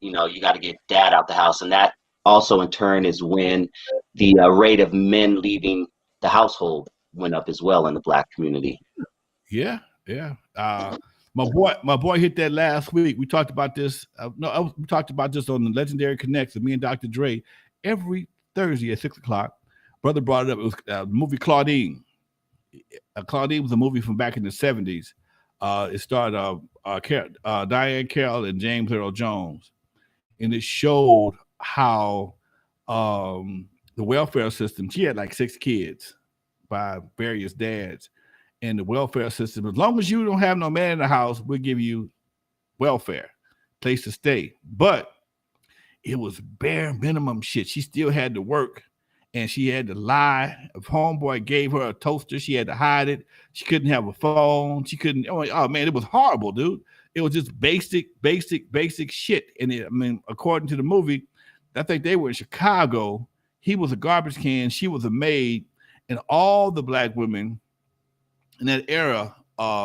S2: dad out the house. And that also in turn is when the rate of men leaving the household went up as well in the Black community.
S1: Yeah. My boy hit that last week. We talked about this. We talked about this on the Legendary Connects with me and Dr. Dre every Thursday at 6:00. Brother brought it up. It was the movie Claudine. Claudine was a movie from back in the 70s. It starred Diane Carroll and James Earl Jones, and it showed how the welfare system. She had like 6 kids by various dads, and the welfare system. As long as you don't have no man in the house, we'll give you welfare, place to stay. But it was bare minimum shit. She still had to work. And she had to lie. If homeboy gave her a toaster, she had to hide it. She couldn't have a phone. She couldn't. Oh man, it was horrible, dude. It was just basic shit. And according to the movie, I think they were in Chicago. He was a garbage can. She was a maid, and all the Black women in that era,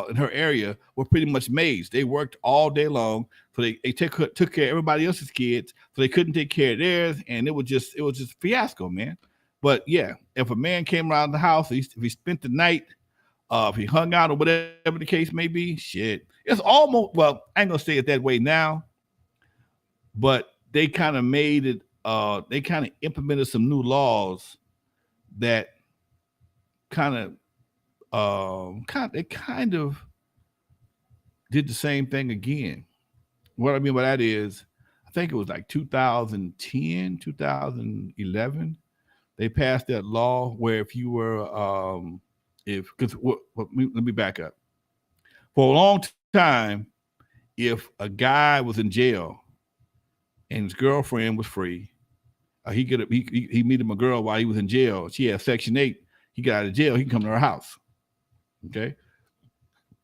S1: in her area, were pretty much maids. They worked all day long, so they took care of everybody else's kids, so they couldn't take care of theirs, and it was just fiasco, man. But yeah, if a man came around the house, if he spent the night, if he hung out or whatever the case may be, shit. It's almost, well, I ain't gonna say it that way now, but they kind of made it, they kind of implemented some new laws that kind of did the same thing again. What I mean by that is, I think it was like 2010, 2011. They passed that law where if you were, let me back up. For a long time, if a guy was in jail and his girlfriend was free, he meet him a girl while he was in jail. She had Section 8. He got out of jail. He can come to her house. Okay,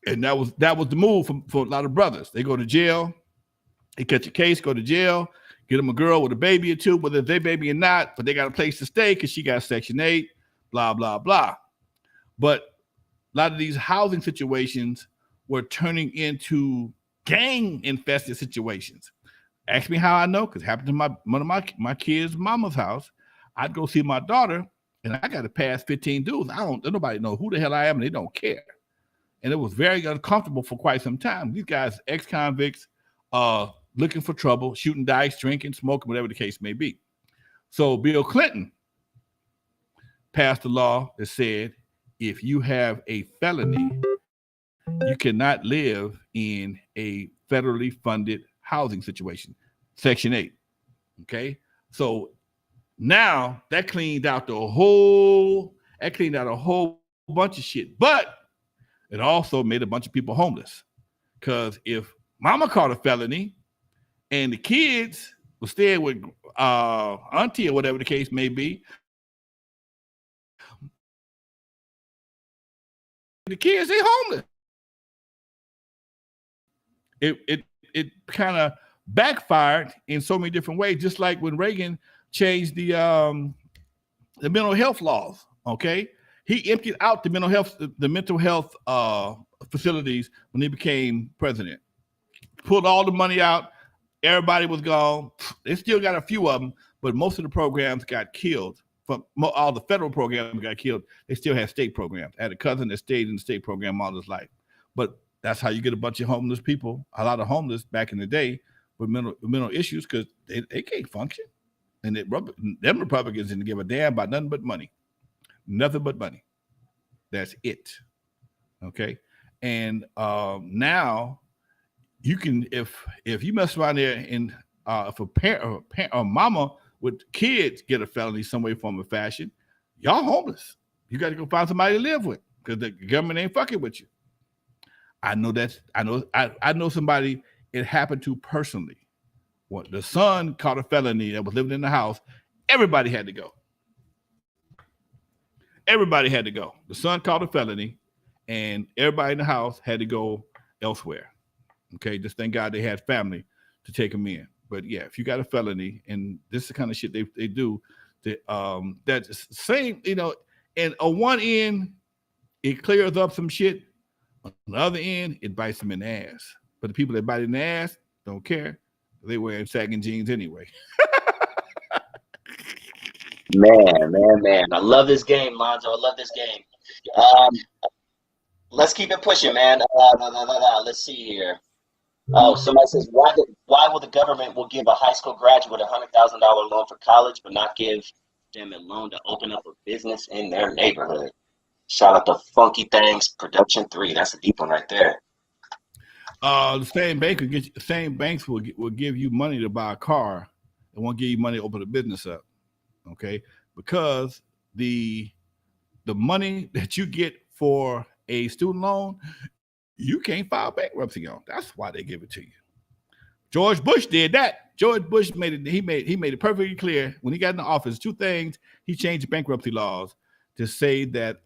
S1: and that was the move for a lot of brothers. They go to jail. They catch a case, go to jail, get them a girl with a baby or two, whether it's their baby or not, but they got a place to stay because she got Section 8, blah, blah, blah. But a lot of these housing situations were turning into gang-infested situations. Ask me how I know, because it happened to one of my kids' mama's house. I'd go see my daughter, and I got to pass 15 dudes. Nobody know who the hell I am, and they don't care. And it was very uncomfortable for quite some time. These guys, ex-convicts, looking for trouble, shooting dice, drinking, smoking, whatever the case may be. So Bill Clinton passed a law that said if you have a felony, you cannot live in a federally funded housing situation, Section 8. Okay? So now that cleaned out a whole bunch of shit. But it also made a bunch of people homeless. Because if mama caught a felony, and the kids were staying with auntie or whatever the case may be, the kids, they homeless. It kind of backfired in so many different ways, just like when Reagan changed the mental health laws. Okay, he emptied out the mental health facilities when he became president. Pulled all the money out. Everybody was gone. They still got a few of them, but most of the programs got killed. All the federal programs got killed. They still had state programs. I had a cousin that stayed in the state program all his life. But that's how you get a bunch of homeless people, a lot of homeless back in the day with mental issues, because they can't function. And them Republicans didn't give a damn about nothing but money. Nothing but money. That's it. Okay? And now you can, if you mess around there and if a parent or mama with kids get a felony some way, form, or fashion, y'all homeless. You got to go find somebody to live with because the government ain't fucking with you. I know somebody it happened to personally. What the son caught a felony that was living in the house. Everybody had to go. Everybody had to go. The son caught a felony, and everybody in the house had to go elsewhere. Okay, just thank God they had family to take them in. But yeah, if you got a felony, and this is the kind of shit they do, that's same, and on one end, it clears up some shit. On the other end, it bites them in the ass. But the people that bite in the ass don't care. They wearing sagging jeans anyway.
S2: Man. I love this game, Lonzo. I love this game. Let's keep it pushing, man. Let's see here. Oh, somebody says, why will the government give a high school graduate a $100,000 loan for college, but not give them a loan to open up a business in their neighborhood? Shout out to Funky Things Production 3. That's a deep one right there.
S1: The same banks will give you money to buy a car and won't give you money to open a business up. Okay, because the money that you get for a student loan, you can't file bankruptcy on. That's why they give it to you. George Bush did that. George Bush made it perfectly clear when he got in the office. Two things: he changed the bankruptcy laws to say that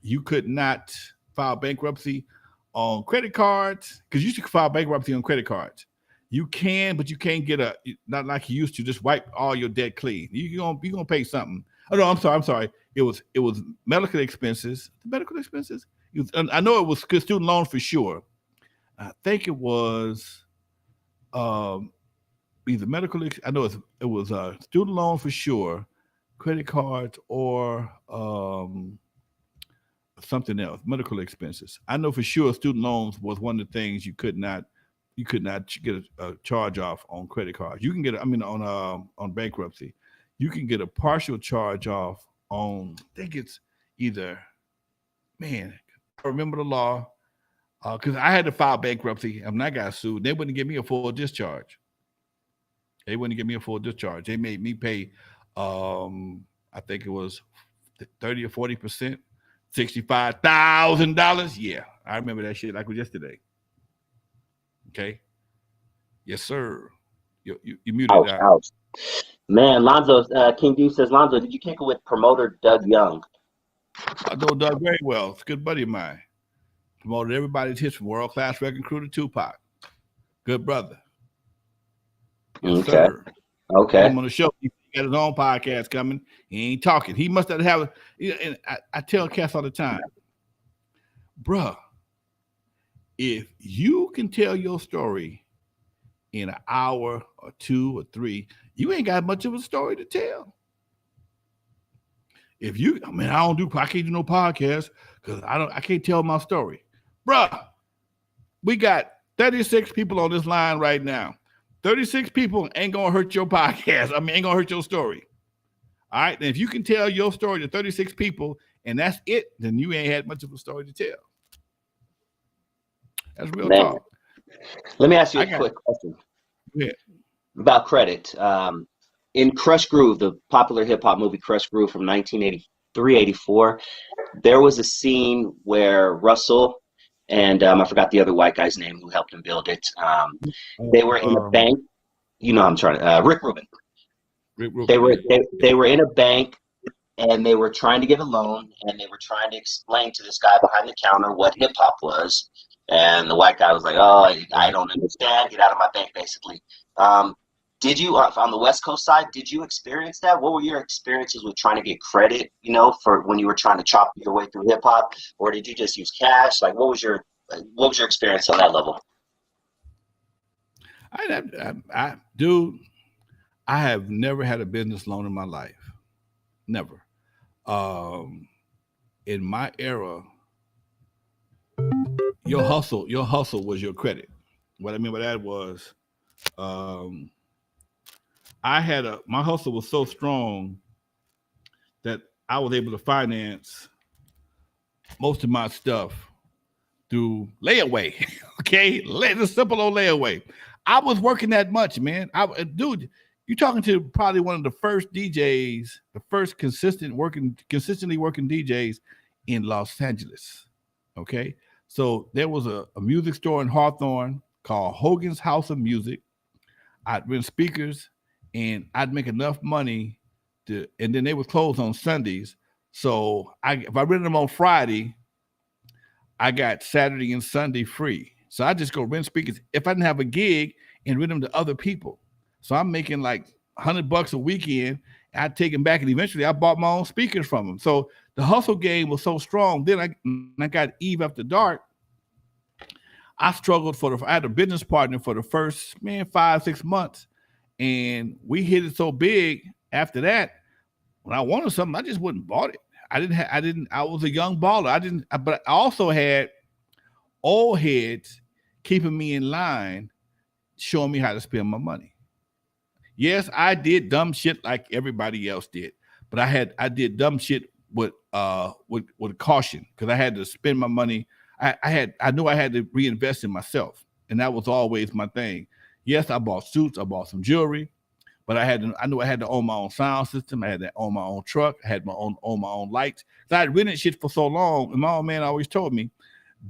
S1: you could not file bankruptcy on credit cards, because you should file bankruptcy on credit cards. You can, but you can't get not like you used to, just wipe all your debt clean. You're gonna pay something. Oh no, I'm sorry. It was medical expenses. Medical expenses. I know it was student loan for sure. I think it was either medical. I know it was student loan for sure, credit cards, or something else. Medical expenses. I know for sure student loans was one of the things you could not get a charge off on credit cards. You can get on bankruptcy. You can get a partial charge off on, I think it's either, man, I remember the law. because I had to file bankruptcy and I got sued. They wouldn't give me a full discharge. They made me pay, I think it was 30 or 40%, $65,000. Yeah, I remember that shit like it was yesterday. Okay. Yes, sir. You muted out.
S2: Ouch. Man, Lonzo, King D says, Lonzo, did you kick it with promoter Doug Young?
S1: I know Doug very well. It's a good buddy of mine. Promoted everybody's hits from World Class Record Crew to Tupac. Good brother. Yes,
S2: Okay.
S1: sir.
S2: Okay.
S1: Him on the show. He got his own podcast coming. He ain't talking. He must have. And I tell cats all the time, bruh, if you can tell your story in an hour or 2 or 3, you ain't got much of a story to tell. If you, I can't do no podcast because I can't tell my story. Bruh, we got 36 people on this line right now. 36 people ain't gonna hurt your podcast. Ain't gonna hurt your story. All right. And if you can tell your story to 36 people and that's it, then you ain't had much of a story to tell. That's real talk.
S2: Let me ask you a quick question about credit. In Crush Groove, the popular hip hop movie Crush Groove from 1983-84, there was a scene where Russell and I forgot the other white guy's name who helped him build it. They were in a bank. I'm trying to Rick Rubin. They were in a bank and they were trying to give a loan and they were trying to explain to this guy behind the counter what hip hop was. And the white guy was like, "Oh, I don't understand. Get out of my bank," basically. Did you, on the West Coast side, did you experience that? What were your experiences with trying to get credit, for when you were trying to chop your way through hip hop, or did you just use cash? Like, what was your experience on that level?
S1: Dude, I have never had a business loan in my life. Never. In my era, your hustle was your credit. What I mean by that was, my hustle was so strong that I was able to finance most of my stuff through layaway. Okay, the simple old layaway. I was working that much, man. Dude, you're talking to probably one of the first DJs, the first consistently working DJs in Los Angeles. Okay, so there was a music store in Hawthorne called Hogan's House of Music. I'd rent speakers. And I'd make enough money and then they would close on Sundays. So if I rented them on Friday, I got Saturday and Sunday free. So I just go rent speakers if I didn't have a gig and rent them to other people. So I'm making like $100 a weekend. I'd take them back and eventually I bought my own speakers from them. So the hustle game was so strong. Then I got Eve After Dark. I struggled I had a business partner for the first 5-6 months. And we hit it so big after that. When I wanted something, I just wouldn't bought it. I was a young baller. But I also had old heads keeping me in line, showing me how to spend my money. Yes, I did dumb shit like everybody else did, but I did dumb shit with caution because I had to spend my money. I knew I had to reinvest in myself, and that was always my thing. Yes, I bought suits, I bought some jewelry, but I knew I had to own my own sound system. I had to own my own truck. I had own my own lights. So I had rented shit for so long. And my old man always told me,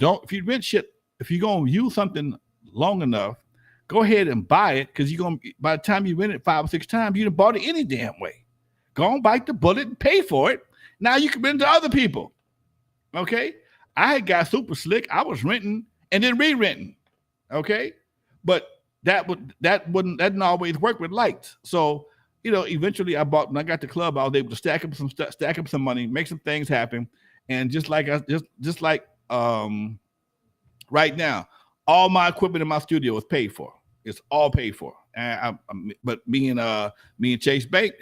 S1: if you rent shit, if you're going to use something long enough, go ahead and buy it. Cause by the time you rent it 5 or 6 times, you done bought it any damn way. Go and bite the bullet and pay for it. Now you can rent to other people. Okay. I had got super slick. I was renting and then re-renting. Okay. But that didn't always work with lights. So, eventually when I got the club, I was able to stack up some money, make some things happen. And just like right now, all my equipment in my studio is paid for. It's all paid for. But me and Chase Bank,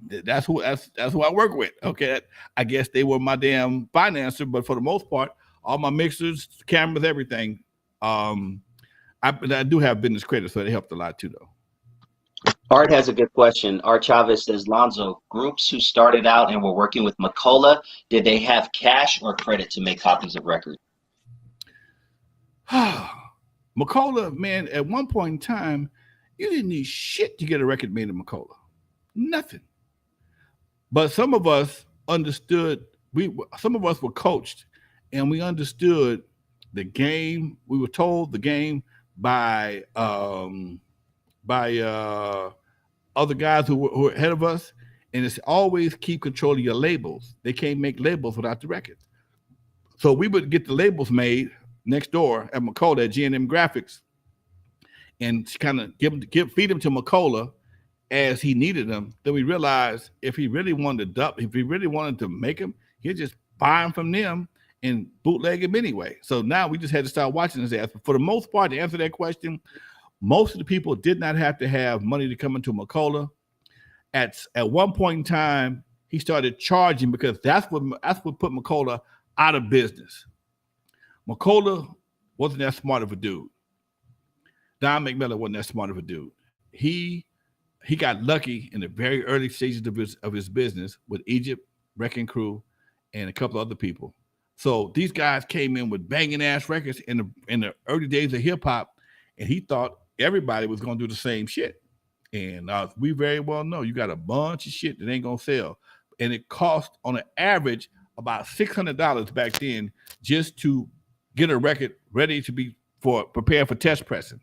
S1: that's who I work with. Okay. I guess they were my damn financer, but for the most part, all my mixers, cameras, everything, I do have business credit, so it helped a lot too, though.
S2: Art has a good question. Art Chavez says, Lonzo, groups who started out and were working with McCullough, did they have cash or credit to make copies of records?
S1: McCullough, man, at one point in time, you didn't need shit to get a record made in McCullough. Nothing. But some of us understood, some of us were coached and we understood the game. We were told the game by other guys who were ahead of us, and it's always keep control of your labels. They can't make labels without the records. So we would get the labels made next door at McCullough at G&M Graphics, and kind of feed them to McCullough as he needed them. Then we realized if he really wanted to make them, he'd just buy them from them and bootleg them anyway. So now we just had to start watching his ass. But for the most part, to answer that question, most of the people did not have to have money to come into McCullough. At one point in time, he started charging because that's what put McCullough out of business. McCullough wasn't that smart of a dude. Don McMillan wasn't that smart of a dude. He got lucky in the very early stages of his business with Egypt, Wrecking Crew, and a couple of other people. So these guys came in with banging ass records in the early days of hip hop, and he thought everybody was going to do the same shit. And we very well know you got a bunch of shit that ain't going to sell. And it cost on an average about $600 back then just to get a record ready to be prepared for test pressings.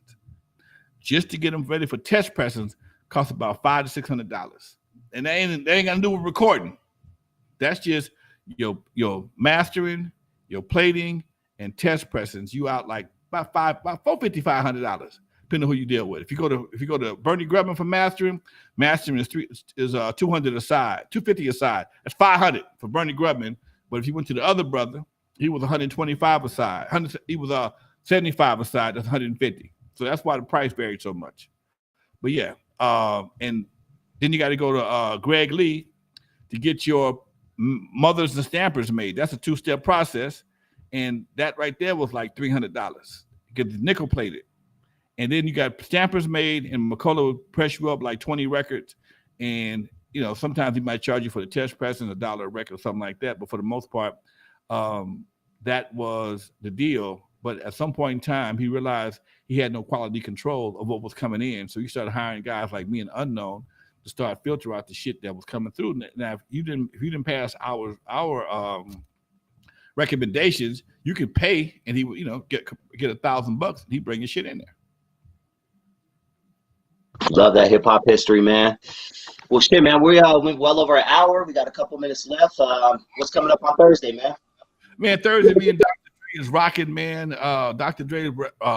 S1: Just to get them ready for test pressings cost about $500 to $600. And they ain't got to do with recording. That's just your mastering, your plating, and test pressings. You out like about $450, $500, depending on who you deal with. If you go to Bernie Grubman for mastering is $200 a side, $250 a side. That's $500 for Bernie Grubman. But if you went to the other brother, he was $125 a side. He was $75 a side. That's $150. So that's why the price varied so much. But yeah, and then you got to go to Greg Lee to get your mothers and stampers made. That's a two-step process, and that right there was like $300. Get the nickel plated, and then you got stampers made, and McCullough would press you up like 20 records, and sometimes he might charge you for the test pressing $1 a record or something like that. But for the most part, that was the deal. But at some point in time, he realized he had no quality control of what was coming in. So he started hiring guys like me and Unknown to start filter out the shit that was coming through. Now, if you didn't pass our recommendations, you could pay, and he would get $1,000, and he'd bring your shit in there.
S2: Love that hip hop history, man. Well, shit, man, we went well over an hour. We got a couple minutes left. What's coming up on Thursday, man?
S1: Man, Thursday, me and Dr. Dre is rocking, man. Dr. Dre,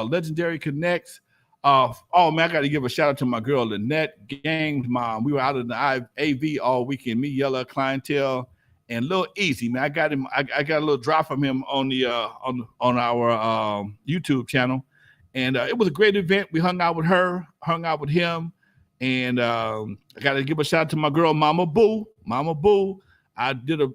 S1: Legendary Connects. Man, I got to give a shout out to my girl, Lynette Gang's mom. We were out in the AV all weekend. Me, Yella, Clientele, and Lil Easy, man. I got him. I got a little drop from him on the on our YouTube channel, and it was a great event. We hung out with her, hung out with him, and I got to give a shout out to my girl, Mama Boo. Mama Boo. I did a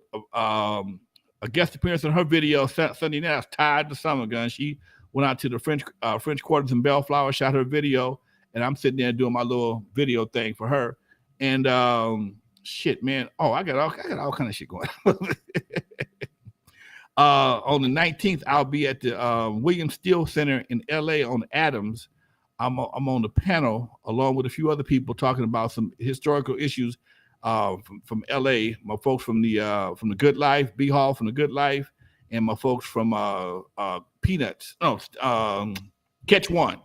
S1: guest appearance on her video Sunday night. I was tired of the summer gun. She went out to the French Quarters in Bellflower, shot her video, and I'm sitting there doing my little video thing for her. And shit, man. Oh, I got all kind of shit going on the 19th, I'll be at the William Steele Center in LA on Adams. I'm on the panel along with a few other people talking about some historical issues from LA. My folks from the Good Life, B Hall from the Good Life, and my folks from Peanuts. Catch One.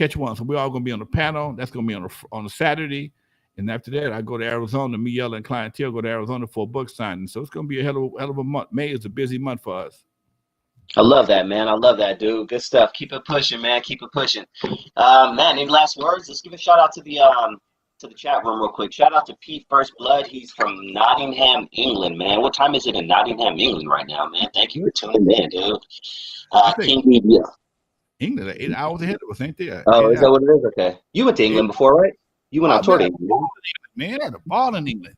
S1: So we're all gonna be on the panel. That's gonna be on a Saturday. And after that, I go to Arizona. Me, Yella, and Clientele go to Arizona for a book signing. So it's going to be a hell of a month. May is a busy month for us.
S2: I love that, man. I love that, dude. Good stuff. Keep it pushing, man. Keep it pushing. Man, any last words? Let's give a shout out to the chat room real quick. Shout out to Pete First Blood. He's from Nottingham, England, man. What time is it in Nottingham, England right now, man? Thank you for tuning in, dude. King Media.
S1: England, 8 hours ahead of us, ain't there?
S2: Oh, is that what it is? Okay. You went to England before, right? You went on tour to England.
S1: Man, I had a ball in England.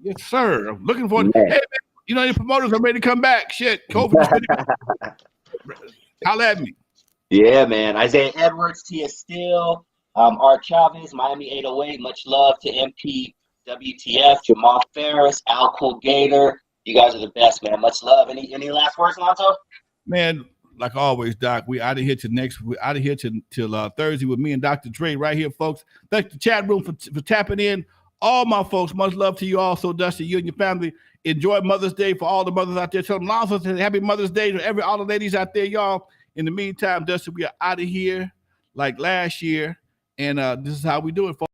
S1: Yes, sir. I'm looking forward to hey, man, your promoters are ready to come back. Shit. COVID. Holla at me.
S2: Yeah, man. Isaiah Edwards, Tia Steele, Art Chavez, Miami 808. Much love to MP WTF, Jamal Ferris, Al Colgator. You guys are the best, man. Much love. Any last words, Lonzo?
S1: Man, like always, Doc, we out of here till Thursday with me and Dr. Dre right here, folks. Thank the chat room for tapping in. All my folks, much love to you also, Dusty, you and your family. Enjoy Mother's Day for all the mothers out there. Tell them Lonzo said happy Mother's Day to all the ladies out there, y'all. In the meantime, Dusty, we are out of here like last year. And this is how we do it, folks.